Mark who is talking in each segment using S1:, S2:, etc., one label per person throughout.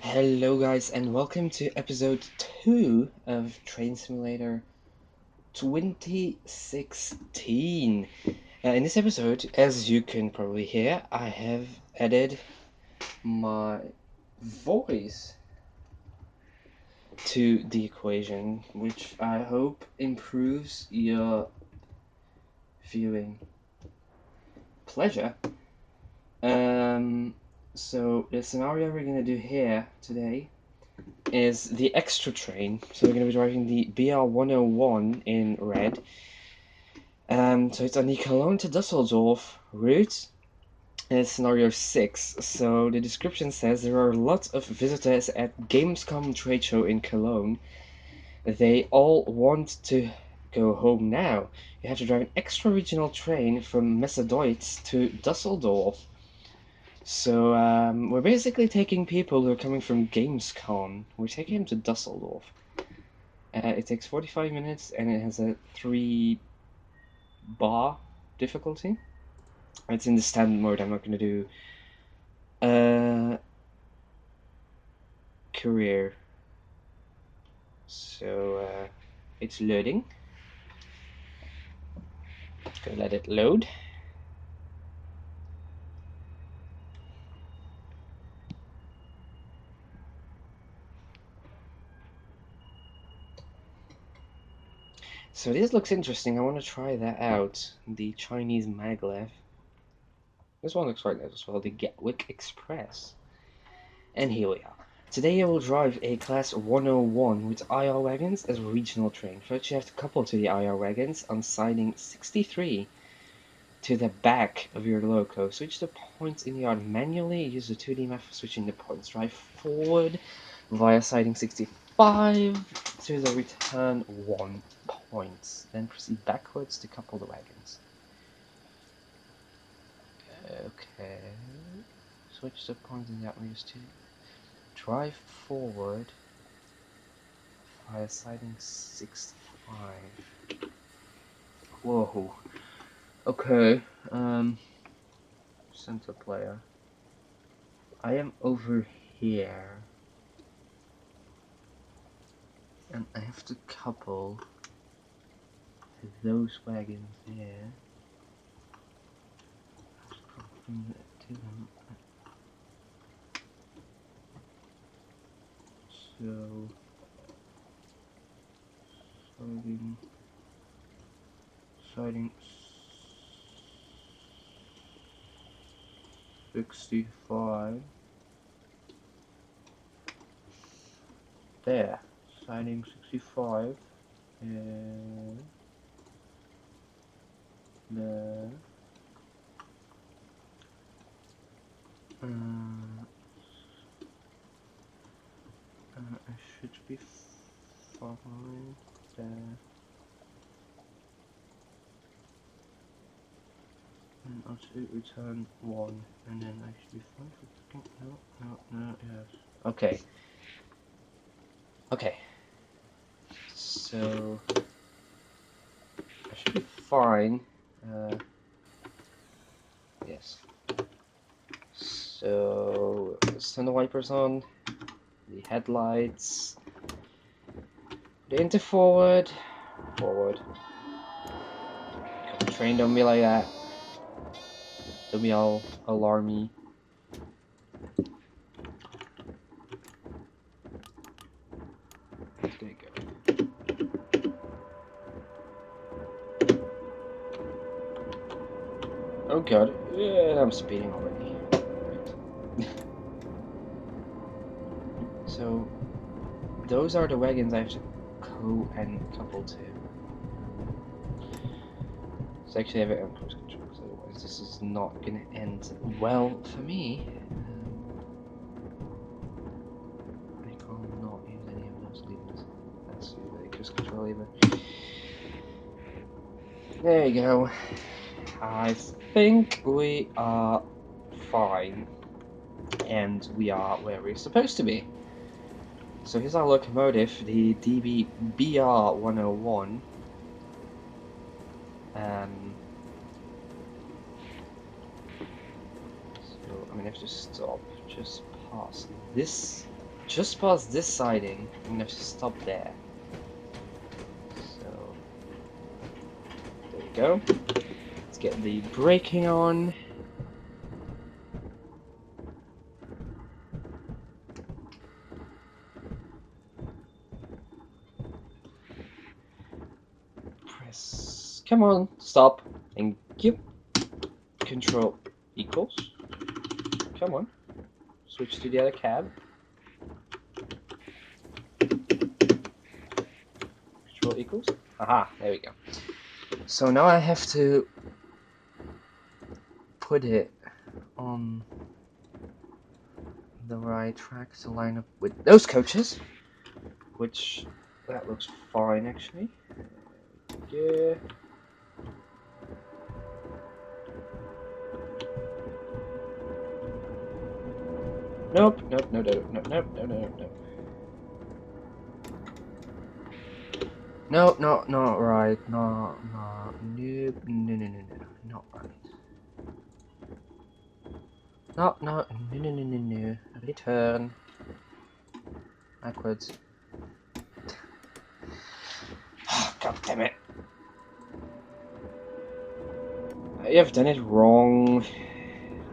S1: Hello guys and welcome to episode 2 of Train Simulator 2016. In this episode, as you can probably hear, I have added my voice to the equation, which I hope improves your viewing pleasure. So the scenario we're going to do here today is the extra train. So we're going to be driving the BR101 in red. So it's on the Cologne to Dusseldorf route, and it's scenario 6. So the description says there are lots of visitors at Gamescom trade show in Cologne. They all want to go home now. You have to drive an extra regional train from Messedeutz to Dusseldorf. So we're basically taking people who are coming from Gamescom. We're taking them to Dusseldorf. It takes 45 minutes and it has a 3-bar difficulty. It's in the standard mode. I'm not going to do career. So it's loading. Go let it load. So this looks interesting. I want to try that out. The Chinese maglev. This one looks quite nice as well. The Gatwick Express. And here we are. Today I will drive a Class 101 with IR wagons as a regional train. First you have to couple to the IR wagons on siding 63 to the back of your loco. Switch the points in the yard manually. Use the 2D map for switching the points. Drive forward via siding 65 to the return 1 points. Then proceed backwards to couple the wagons. Okay. Switch the points in the yard. Use 2. Drive forward via siding 65. Whoa. Okay. Center player. I am over here. And I have to couple to those wagons there. Bring that to them. So siding 65 there, siding 65 and there. I should be fine there. And also return 1, and then I should be fine for the second. No, yes. Okay. So I should be fine. Yes. So let's turn the wipers on. The headlights. Put it into forward. Forward. Train, don't be like that. Don't be all alarmy. There you go. Oh god, yeah, I'm speeding already. So, those are the wagons I have to go and couple to. So actually I have it on cruise control, because otherwise this is not going to end well for me. I cannot use any of those levers. That's the cruise control lever. There you go. I think we are fine. And we are where we're supposed to be. So here's our locomotive, the DB BR101. So I'm gonna have to stop just past this just past this siding. I'm gonna have to stop there. So there we go. Let's get the braking on. Press. Come on, stop. Thank you. Control equals. Come on. Switch to the other cab. Control equals. Aha, there we go. So now I have to put it on the right track to line up with those coaches, which that looks fine actually. Yeah. Nope, nope, no, no, no, no, no, no, no. No, no, not right. No, no, nope, no, no, no, no, not right. No, no, no, no, no, no, no. Return. Backwards. God damn it. I have done it wrong.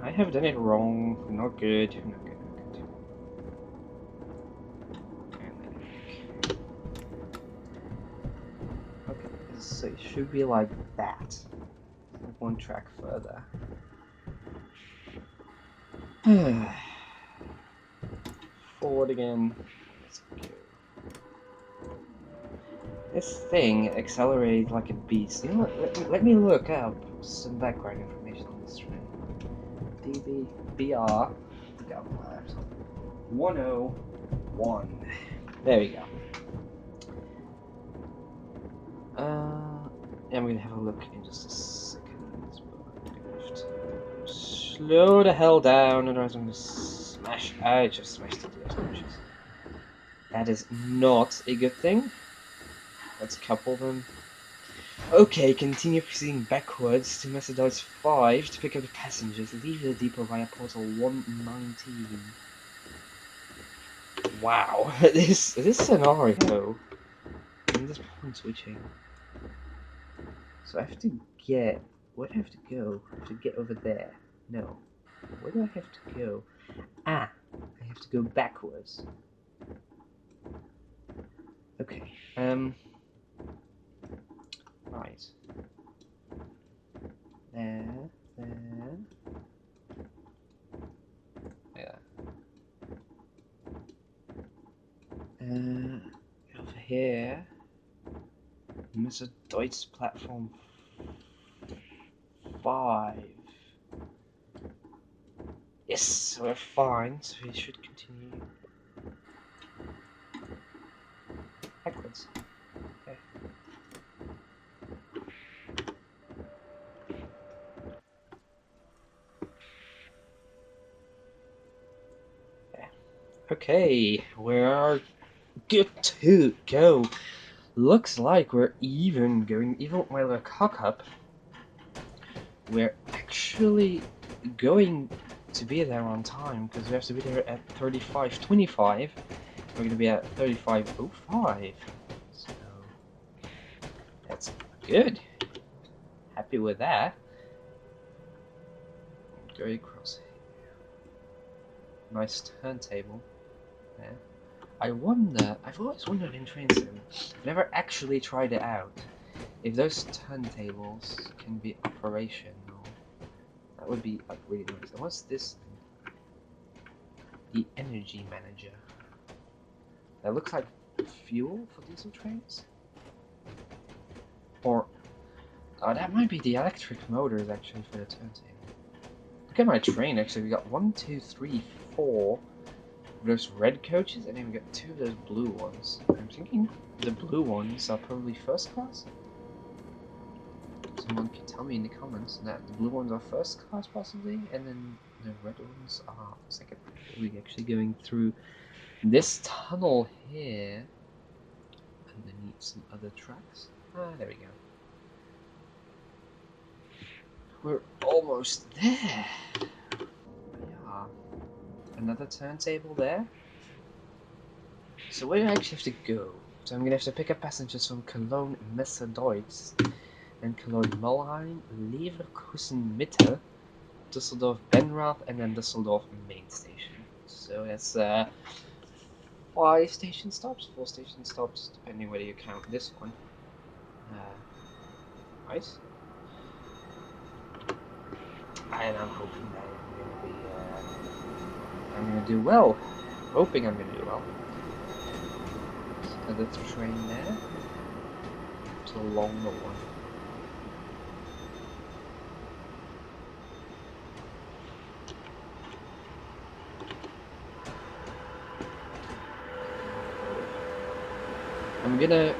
S1: I have done it wrong. Not good. Not good, not good. Okay, so it should be like that. One track further. Forward again. Let's go. This thing accelerates like a beast. You know what? Let me look up some background information on this train. DBR 101. There we go. I'm gonna have a look in just a second. Slow the hell down, otherwise I'm gonna smash. I just smashed into those bushes. That is not a good thing. Let's couple them. Okay, continue proceeding backwards to Mercedes 5 to pick up the passengers. Leave the depot via portal 119. Wow, this scenario. I'm just point switching. So I have to get. Where do I have to go? I have to get over there. No. Where do I have to go? Ah, I have to go backwards. Okay. Right. There. Yeah. Over here. Mr. Deutz platform 5. Yes, we're fine, so we should continue backwards. Okay. Yeah. Okay, we are good to go. Looks like we're even with my little cock up. We're actually going to be there on time because we have to be there at 35:25. We're going to be at 35:05. So that's good. Happy with that. Go across here. Nice turntable. Yeah. I've always wondered in train sim, I've never actually tried it out, if those turntables can be operational. That would be like really nice. And what's this thing? The energy manager. That looks like fuel for diesel trains? Or, oh, that might be the electric motors actually for the turntable. Look at my train actually, we got 1, 2, 3, 4 of those red coaches, and then we got 2 of those blue ones. I'm thinking the blue ones are probably first class? Someone can tell me in the comments that the blue ones are first class possibly, and then the red ones are second. We're actually going through this tunnel here, underneath some other tracks. Ah, there we go. We're almost there. Yeah. Another turntable there. So where do I actually have to go? So I'm gonna have to pick up passengers from Cologne, Messerdeutz, then Cologne, Mulheim, Leverkusen Mitte, Dusseldorf, Benrath, and then Dusseldorf main station. So that's 5 station stops, 4 station stops, depending whether you count this one. Right? And I'm hoping that I'm gonna do well. Hoping I'm gonna do well. So that's the train there. It's a longer one. I'm gonna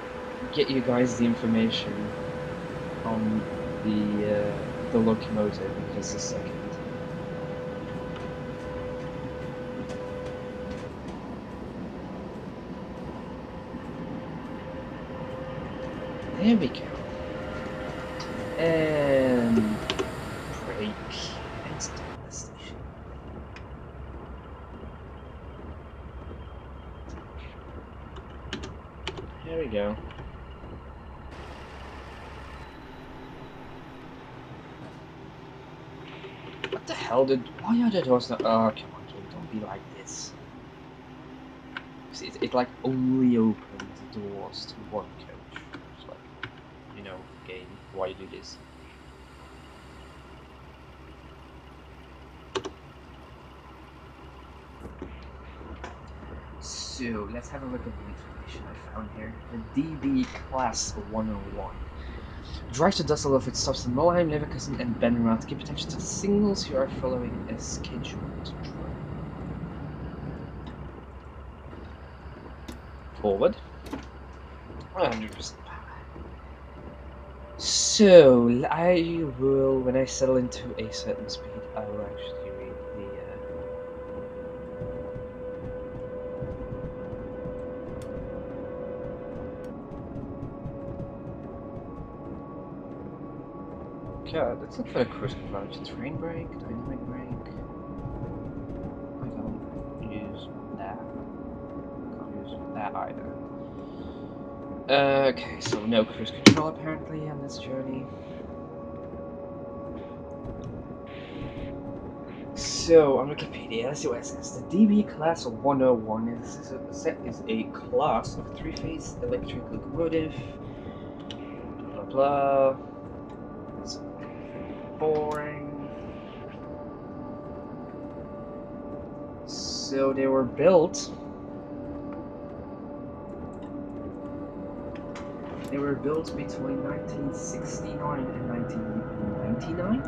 S1: get you guys the information on the locomotive in just a second. There we go. And brake and stop the station. There we go. What the hell did? Why are the doors not? Oh, come on, game, don't be like this. See, it like only opens the doors to one coach. It's like, you know, game, why you do this? So let's have a look at the information I found here. The DB Class 101. Drive to Dusseldorf, it stops in Mulheim, Leverkusen, and Benrath. Keep attention to the signals. You are following a scheduled train. Forward. 100% power. So, I will, when I settle into a certain speed, I will actually read the okay, let's look for the cruise control. Train brake, dynamic brake. I don't use that. I can't use that either. Okay, so no cruise control apparently on this journey. So on Wikipedia, let's see what it says. The DB Class 101 is a class of 3-phase electric locomotive. Blah blah blah. It's boring. So they were built. They were built between 1969 and 1999.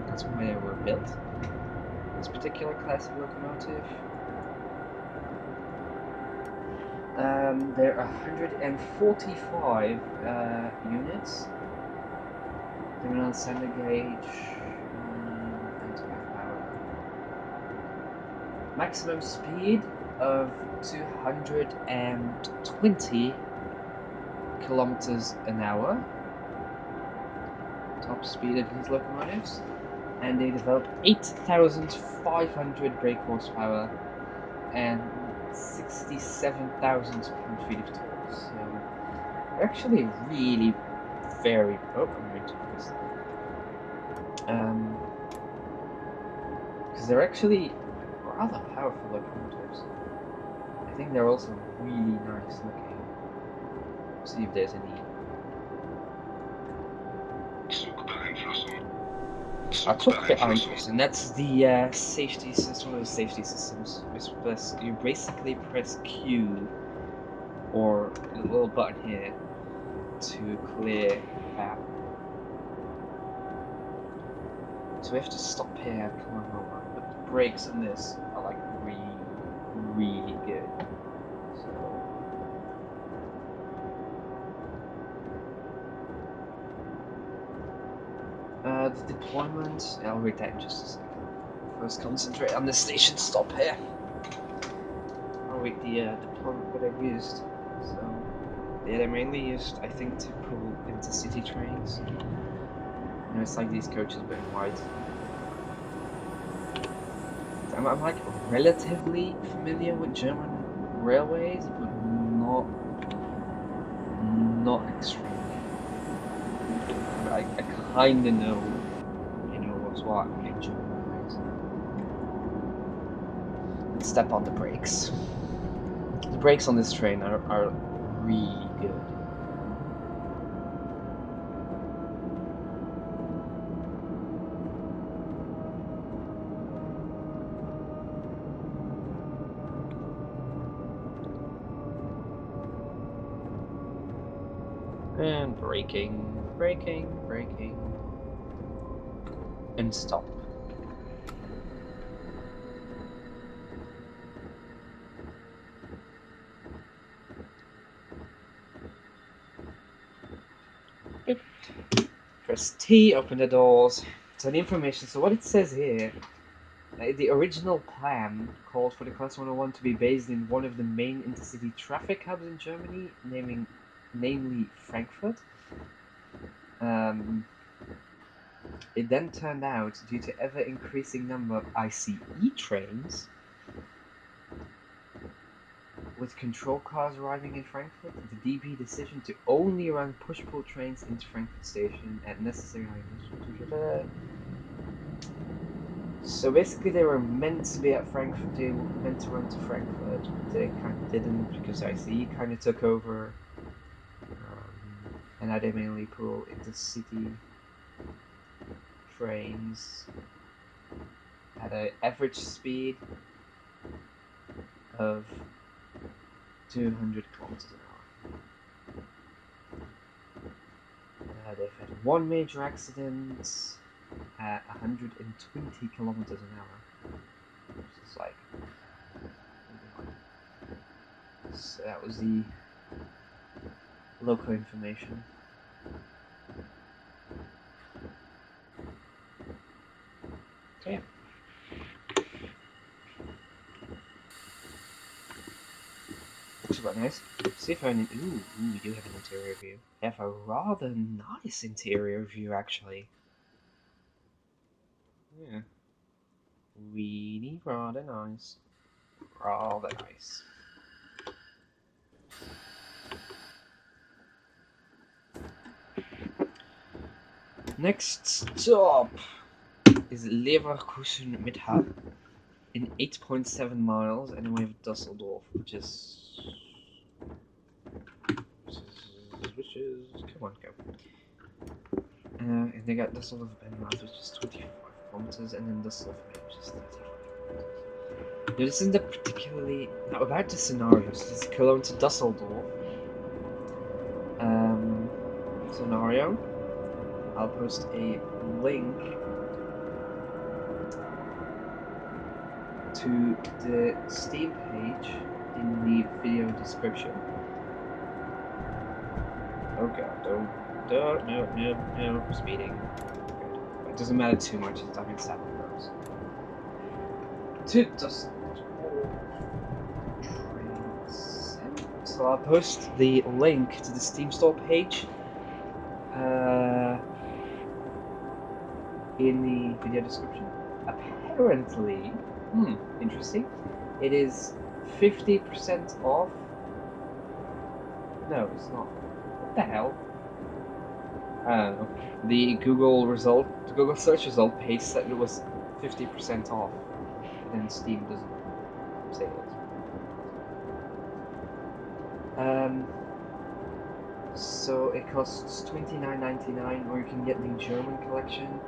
S1: That's when they were built. This particular class of locomotive. There are 145 units. Terminal center gauge, 95 power. Maximum speed of 220 kilometers an hour. Top speed of these locomotives. And they developed 8,500 brake horsepower and 67,000 pound-feet of torque. So they're actually really very. Oh, I'm going to focus. Because they're actually rather powerful locomotives. I think they're also really nice looking. Let's see if there's any. And that's the safety system, one of the safety systems. You basically press Q or the little button here to clear the path. So we have to stop here. Come on, but the brakes on this are like really good. So the deployment, I'll read that in just a second. First concentrate on the station stop here. I'll read the deployment that I've used. So yeah, they're mainly used, I think, to pull intercity trains. You know, it's like these coaches but in white. I'm like relatively familiar with German railways, but not extremely. But I kinda know, what's what in German ways. Let's step on the brakes. The brakes on this train are really good. And braking, and stop. Yep. Press T, open the doors. So the information, so what it says here, the original plan called for the Class 101 to be based in one of the main intercity traffic hubs in Germany, namely Frankfurt. It then turned out, due to ever-increasing number of ICE trains, with control cars arriving in Frankfurt, the DB decision to only run push-pull trains into Frankfurt station at necessary height. So basically they were meant to be at Frankfurt, they were meant to run to Frankfurt, but they kind of didn't because ICE kind of took over, and now they mainly pull intercity trains at an average speed of 200 kilometers an hour. They've had one major accident at 120 kilometers an hour. Which is like, so that was the local information. So yeah. Looks quite nice. See if I ooh, we do have an interior view. We have a rather nice interior view actually. Yeah. Really rather nice. Rather nice. Next stop is Leverkusen Mitte in 8.7 miles, and then we have Dusseldorf, which is come on, go. And they got Dusseldorf Benrath, which is 25 kilometers, and then Dusseldorf, which is 35 kilometers. Now, this isn't particularly about the scenarios. This is Cologne to Dusseldorf. Scenario. I'll post a link to the Steam page in the video description. Oh god, no, speeding. Good. It doesn't matter too much, it's I'm in 7 rows. To Dusseldorf trains. So I'll post the link to the Steam store page in the video description. Apparently, interesting, it is 50% off. No, it's not. What the hell? I don't know. The Google search result page said it was 50% off, but then Steam doesn't say it. So it costs $29.99, or you can get the German collection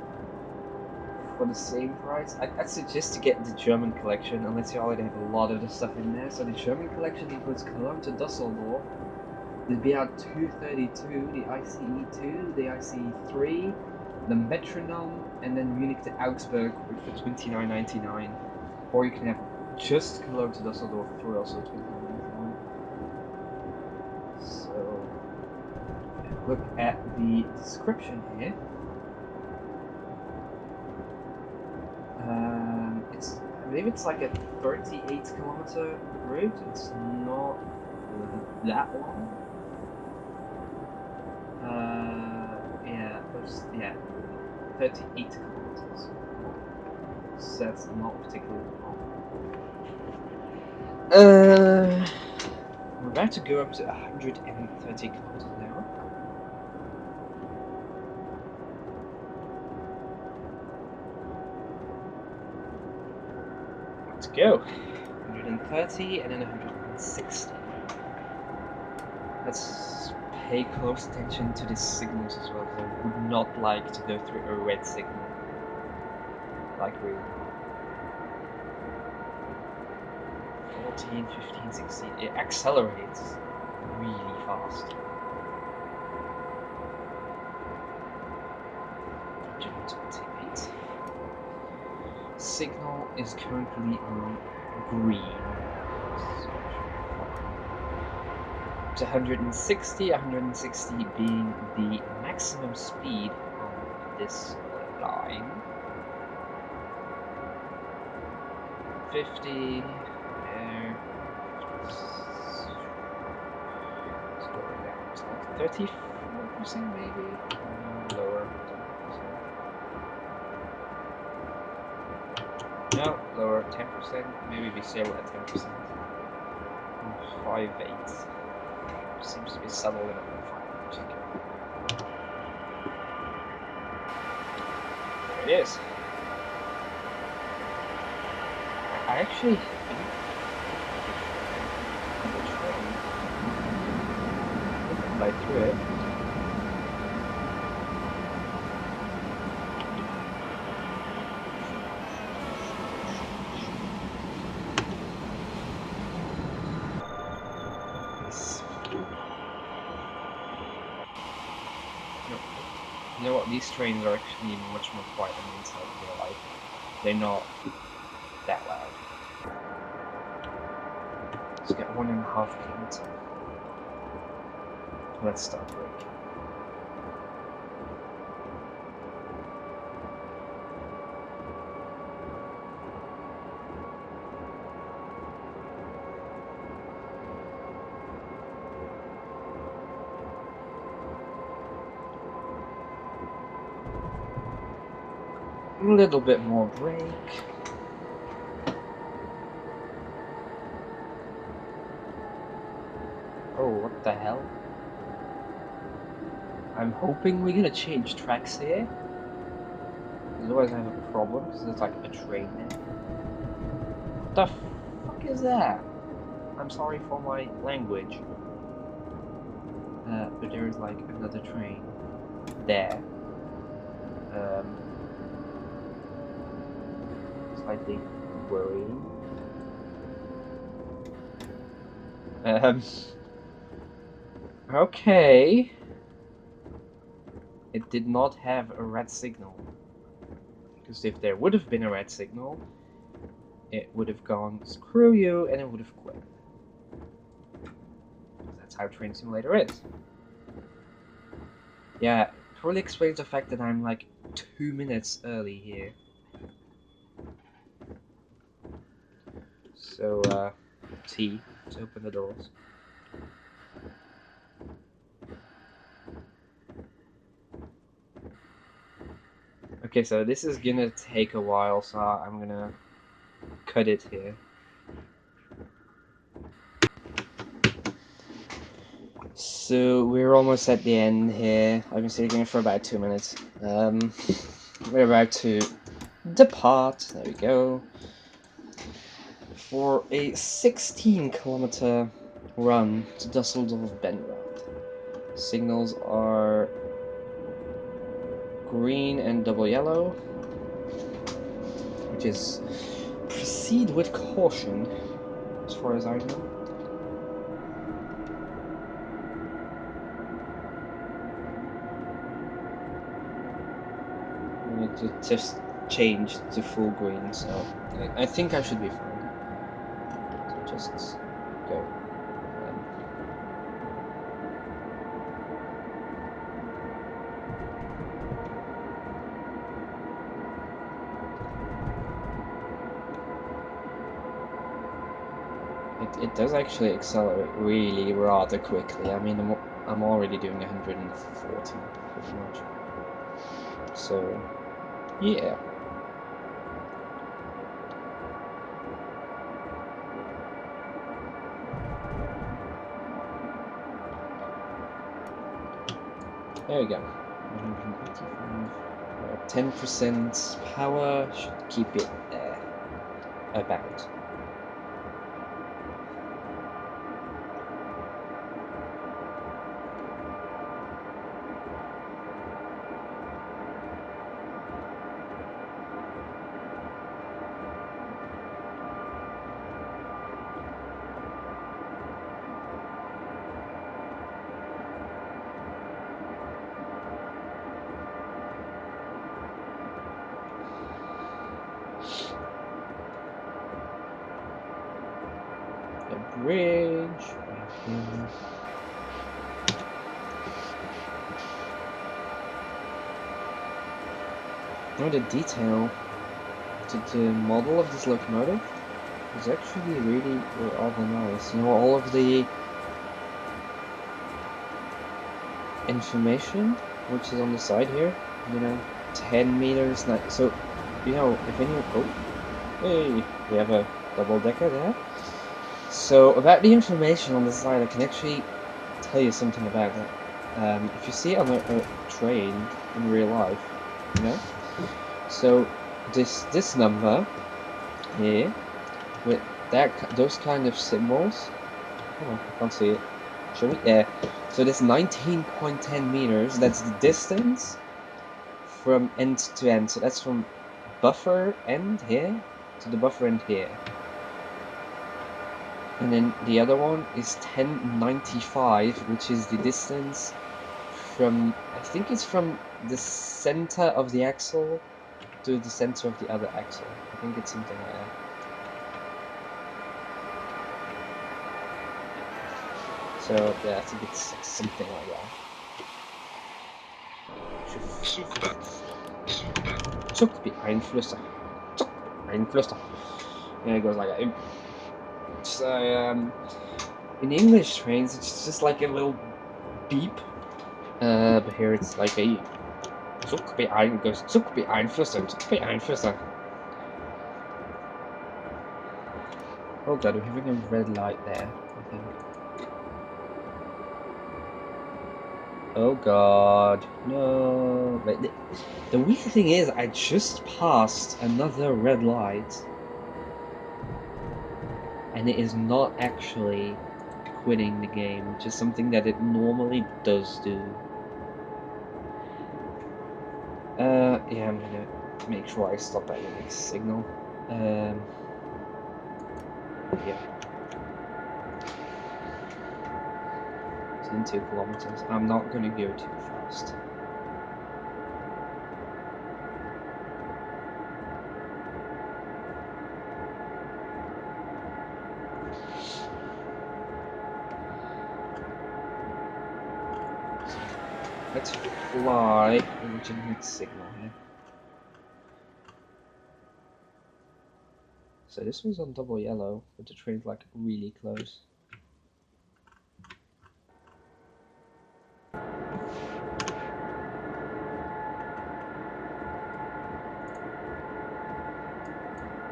S1: for the same price. I'd suggest to get the German collection, unless you already have a lot of the stuff in there. So the German collection includes Cologne to Dusseldorf, the BR232, the ICE2, the ICE3, the Metronome, and then Munich to Augsburg for $29.99. Or you can have just Cologne to Dusseldorf for also $29.99. So look at the description here. I believe it's like a 38 kilometer route. It's not that long. Yeah, 38 kilometers. So that's not particularly long. We're about to go up to 130 kilometers an hour. Let's go. 130 and then 160. Let's pay close attention to these signals as well, because I would not like to go through a red signal. Like really. 14, 15, 16. It accelerates really fast. 128. Signal is currently on green. To 160, 160 being the maximum speed on this line. 50 there. Let's go down to like 34% maybe. Lower. 10%. No, lower 10%. Maybe we sail at 10%. 5.8. Seems to be settling at 5. There it is. I actually think the train right through it. You know what? These trains are actually much more quiet than inside real life. They're not that loud. Let's get 1.5 kilometers. Let's start braking. A little bit more brake. Oh, what the hell? I'm hoping we're gonna change tracks here. Otherwise I have a problem, because there's like a train there. What the fuck is that? I'm sorry for my language. But there is like another train there. Slightly worrying. Okay. It did not have a red signal. Because if there would have been a red signal, it would have gone screw you and it would have quit. That's how Train Simulator is. Yeah, it probably explains the fact that I'm like 2 minutes early here. So, T to open the doors. Okay, so this is gonna take a while, so I'm gonna cut it here. So we're almost at the end here. I've been sitting here for about 2 minutes. We're about to depart. There we go. For a 16-kilometer run to Dusseldorf Benrad. Signals are green and double yellow, which is proceed with caution, as far as I know. I need to just change to full green, so I think I should be fine. So just go. It does actually accelerate really rather quickly. I mean, I'm already doing 140 pretty much. So, yeah. There we go. 185. 10% power should keep it there. About. Bridge. Now the detail to the model of this locomotive is actually really rather nice. You know, all of the information which is on the side here. You know, 10 meters. So, you know, if any. Oh, hey, we have a double decker there. So about the information on the side, I can actually tell you something about that. If you see it on a train in real life, you know, so this number here with those kind of symbols. Oh, I can't see it. Show me. Yeah. So this 19.10 meters. That's the distance from end to end. So that's from buffer end here to the buffer end here. And then the other one is 1095, which is the distance from, I think it's from the center of the axle to the center of the other axle. I think it's something like that. So yeah, I think it's something like that. Zug beeinflussen. Zug beeinflussen. Yeah, it goes like that. So in English trains, it's just like a little beep. But here it's like a Zug goes Zug beeinflussen, Zug beeinflussen. Oh god, we're having a red light there, I think. Oh god, no. But the weird thing is, I just passed another red light. And it is not actually quitting the game, which is something that it normally does do. Yeah, I'm gonna make sure I stop at the next signal. Yeah. It's in 2 kilometers. I'm not gonna go too fast. Let's fly over to the next signal here. So this was on double yellow, but the train's like really close.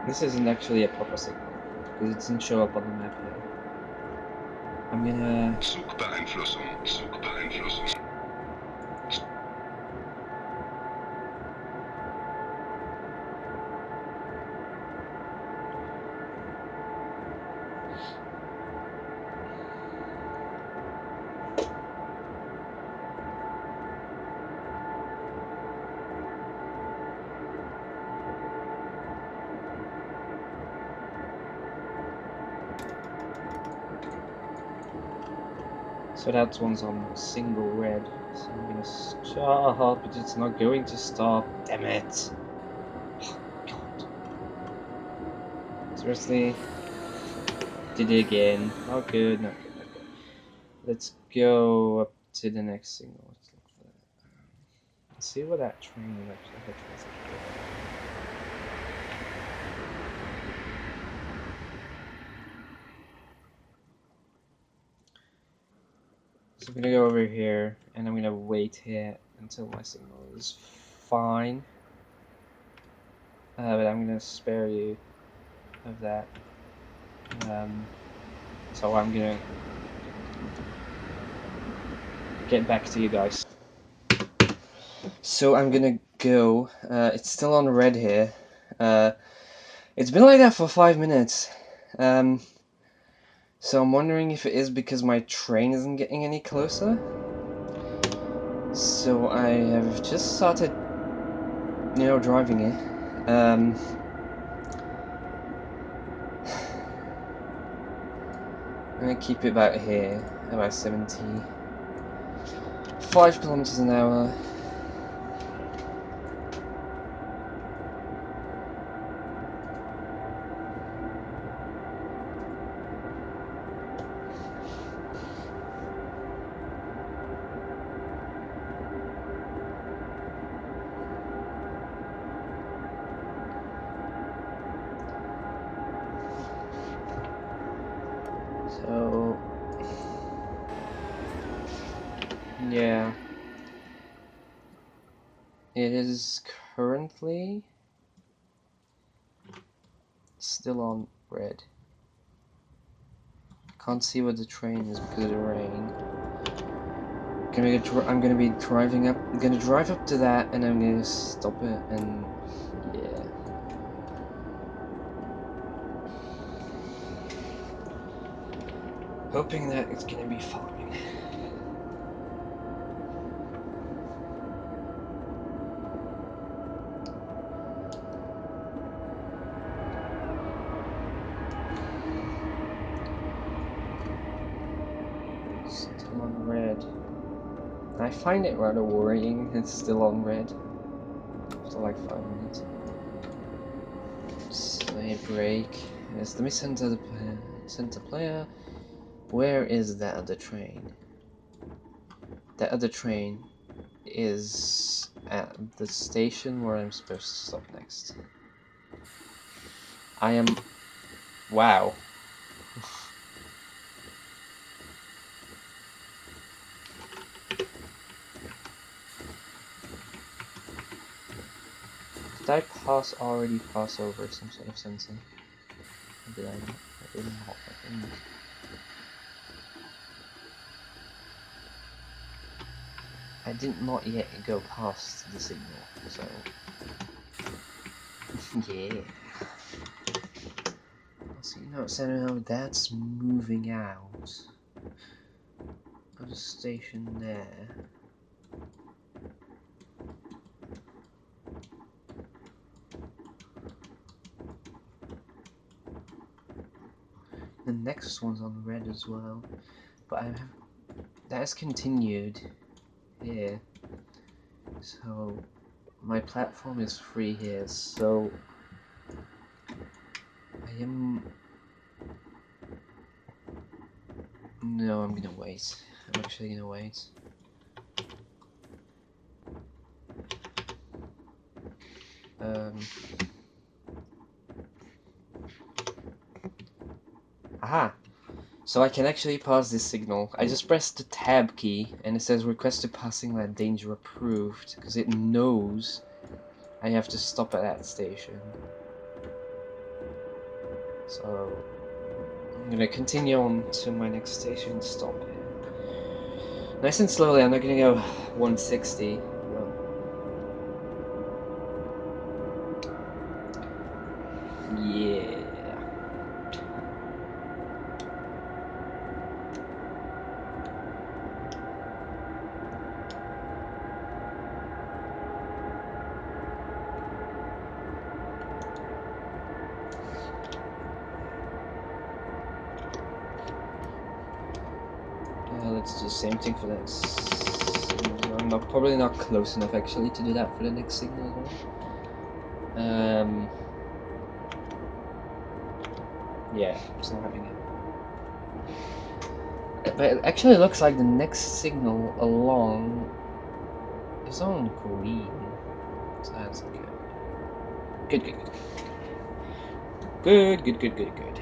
S1: This isn't actually a proper signal, because it doesn't show up on the map here. I'm gonna...
S2: Zugbeeinflussung.
S1: So that one's on single red. So I'm gonna stop, but it's not going to stop. Damn it! Oh, God. Seriously? Did it again. Not good, not good, not good. Let's go up to the next signal. Let's look for that. Let's see what that train is actually. That train's actually going. So I'm gonna go over here, and I'm gonna wait here until my signal is fine. But I'm gonna spare you of that. So I'm gonna get back to you guys. So I'm gonna go. It's still on red here. It's been like that for 5 minutes. So I'm wondering if it is because my train isn't getting any closer. So I have just started, driving it. I'm gonna keep it about here, about 75 kilometers an hour. So, yeah, it is currently still on red. Can't see where the train is because of the rain. I'm gonna be driving up. I'm gonna drive up to that, and I'm gonna stop it, and yeah. Hoping that it's gonna be fine. Still on red. I find it rather worrying. It's still on red after like 5 minutes. Slay break. Yes, let me center the player. Center player. Where is that other train? That other train is at the station where I'm supposed to stop next. I am... Wow. Did I already pass over some sort of sensing? Or did I not? I did not, I think. I did not yet go past the signal, so... yeah. So now that's moving out of the station there. The next one's on red as well, but that has continued here. So my platform is free here, so I am... No, I'm gonna wait. I'm actually gonna wait. Aha! So I can actually pass this signal. I just pressed the tab key and it says requested passing land danger approved, because it knows I have to stop at that station. So I'm gonna continue on to my next station, stop here. Nice and slowly, I'm not gonna go 160. Yeah. Let's do the same thing for the next signal. I'm probably not close enough actually to do that for the next signal as well. Yeah, it's not having it. But it actually looks like the next signal along is on green. So that's okay. Good, good, good. Good, good, good, good, good.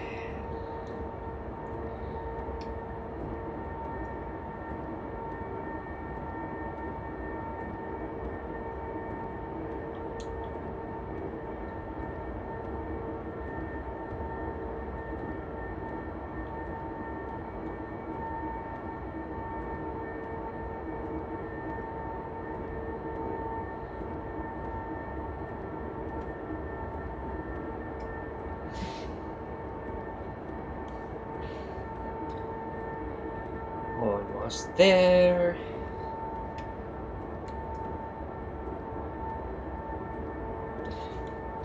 S1: Almost there.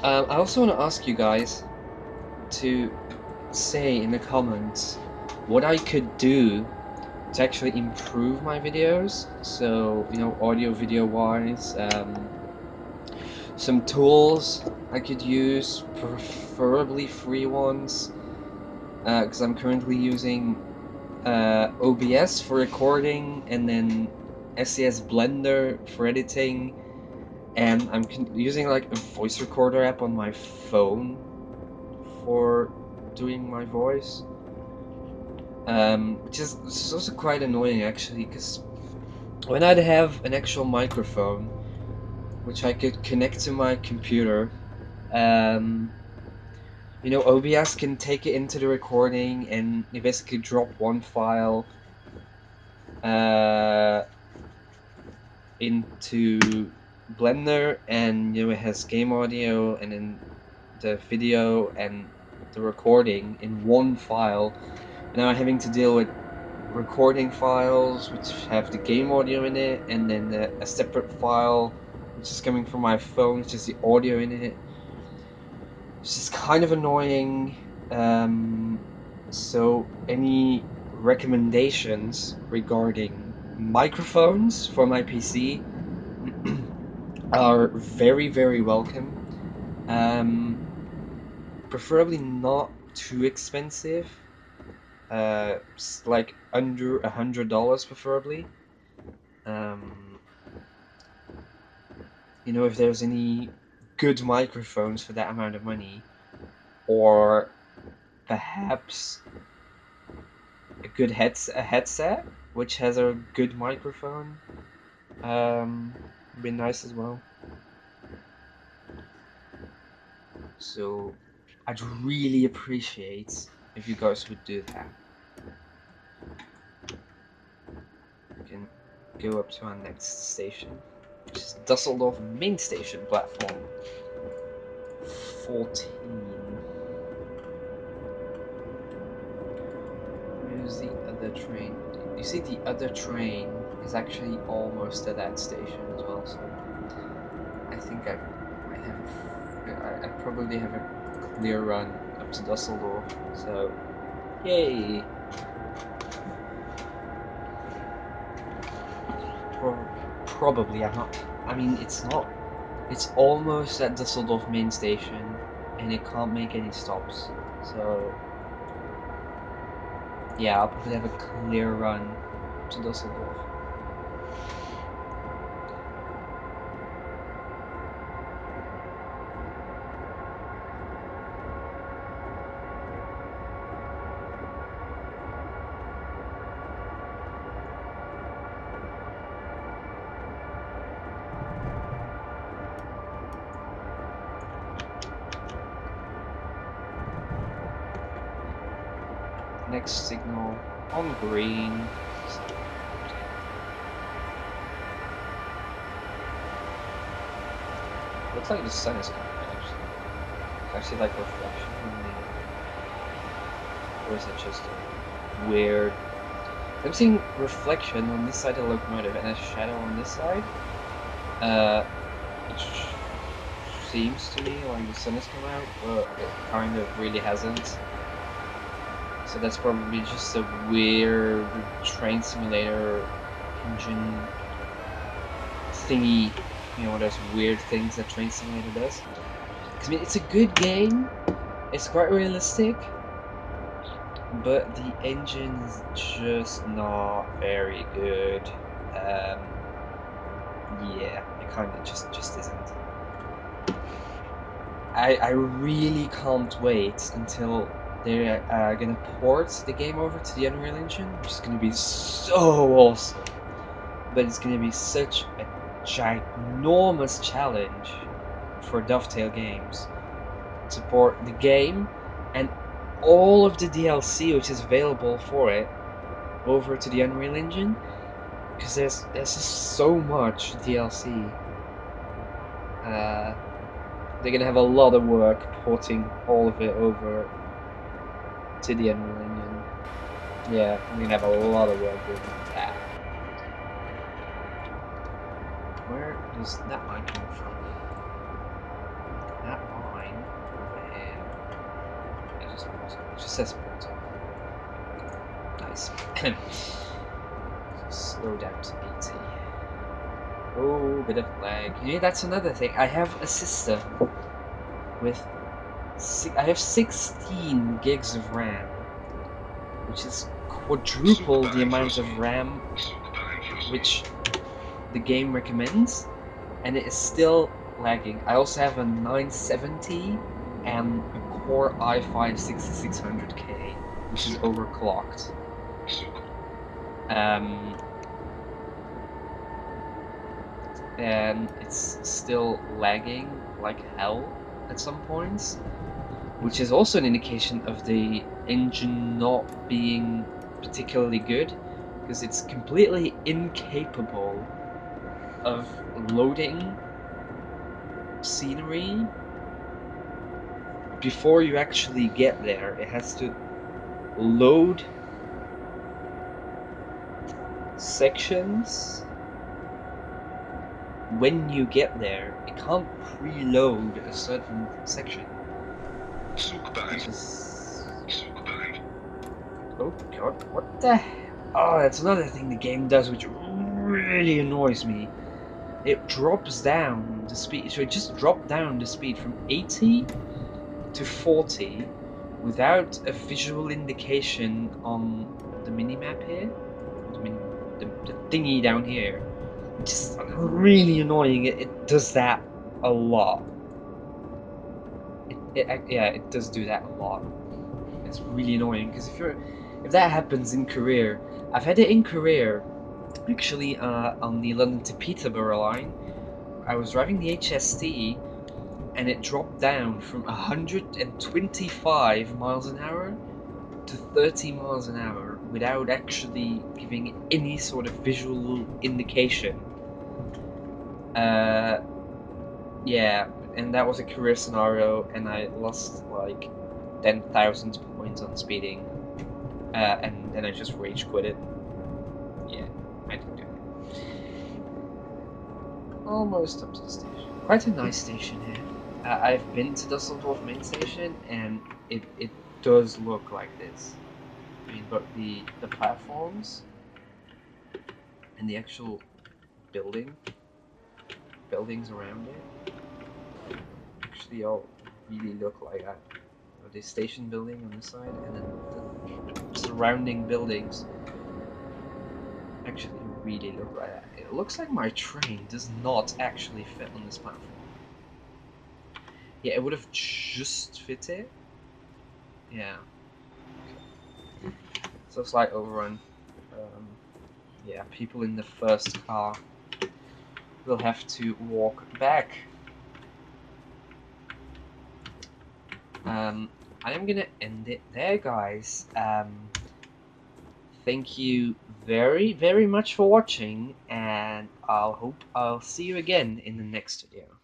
S1: I also want to ask you guys to say in the comments what I could do to actually improve my videos. So, you know, audio video wise, some tools I could use, preferably free ones, because I'm currently using OBS for recording and then SES Blender for editing, and I'm using like a voice recorder app on my phone for doing my voice, which is also quite annoying actually, because when I'd have an actual microphone which I could connect to my computer, you know, OBS can take it into the recording and you basically drop one file into Blender, and you know it has game audio and then the video and the recording in one file. Now I'm having to deal with recording files which have the game audio in it, and then a separate file which is coming from my phone, which is the audio in it. It's just kind of annoying. So any recommendations regarding microphones for my PC are very, very welcome. Preferably not too expensive. Like under $100 preferably. You know, if there's any good microphones for that amount of money, or perhaps a good headset which has a good microphone, would be nice as well. So I'd really appreciate if you guys would do that. We can go up to our next station, which is Dusseldorf main station, platform 14. Where's the other train? You see, the other train is actually almost at that station as well, so I think I probably have a clear run up to Dusseldorf, so yay! Probably, I'm not. I mean, it's not. It's almost at Dusseldorf main station, and it can't make any stops. So yeah, I'll probably have a clear run to Dusseldorf. Next signal on green. Looks like the sun is coming out, actually. I see like reflection in the... Or is it just weird? I'm seeing reflection on this side of the locomotive and a shadow on this side. Which seems to me like the sun has come out, but it kind of really hasn't. So that's probably just a weird train simulator engine thingy. You know, one of those weird things that Train Simulator does. I mean, it's a good game. It's quite realistic, but the engine is just not very good. Yeah, it kind of just isn't. I really can't wait until they're gonna port the game over to the Unreal Engine, which is gonna be so awesome. But it's gonna be such a ginormous challenge for Dovetail Games to port the game and all of the DLC which is available for it over to the Unreal Engine, because there's just so much DLC. They're gonna have a lot of work porting all of it over to the Unreal Engine. Yeah, I'm gonna have a lot of work with that. Where does that line come from? That line over here. It just says bottom. Nice. Slow down to 80. Oh, bit of lag. Yeah, that's another thing. I have a system with I have 16 gigs of RAM, which is quadruple the amount of RAM which the game recommends, and it is still lagging. I also have a 970 and a Core i5 6600K, which is overclocked. And it's still lagging like hell at some points, which is also an indication of the engine not being particularly good, because it's completely incapable of loading scenery before you actually get there. It has to load sections when you get there. It can't preload a certain section. Which is... Oh god, what the... Oh, that's another thing the game does which really annoys me. It drops down the speed, so it just dropped down the speed from 80 to 40 without a visual indication on the minimap here, the thingy down here. Just really annoying. It does that a lot. Yeah, it does do that a lot. It's really annoying because if that happens in career, I've had it in career actually on the London to Peterborough line. I was driving the HST and it dropped down from 125 miles an hour to 30 miles an hour without actually giving any sort of visual indication. Yeah, and that was a career scenario, and I lost like 10,000 points on speeding, and then I just rage quit it. Yeah, I didn't do it. Almost up to the station. Quite a nice station here. I've been to Dusseldorf main station, and it does look like this. I mean, but the platforms and the actual buildings around it actually all really look like that. The station building on this side, and then the surrounding buildings actually really look like that. It looks like my train does not actually fit on this platform. Yeah, it would have just fit it. Yeah. So slight overrun. Yeah, people in the first car will have to walk back. I am gonna end it there, guys. Thank you very, very much for watching, and I'll see you again in the next video.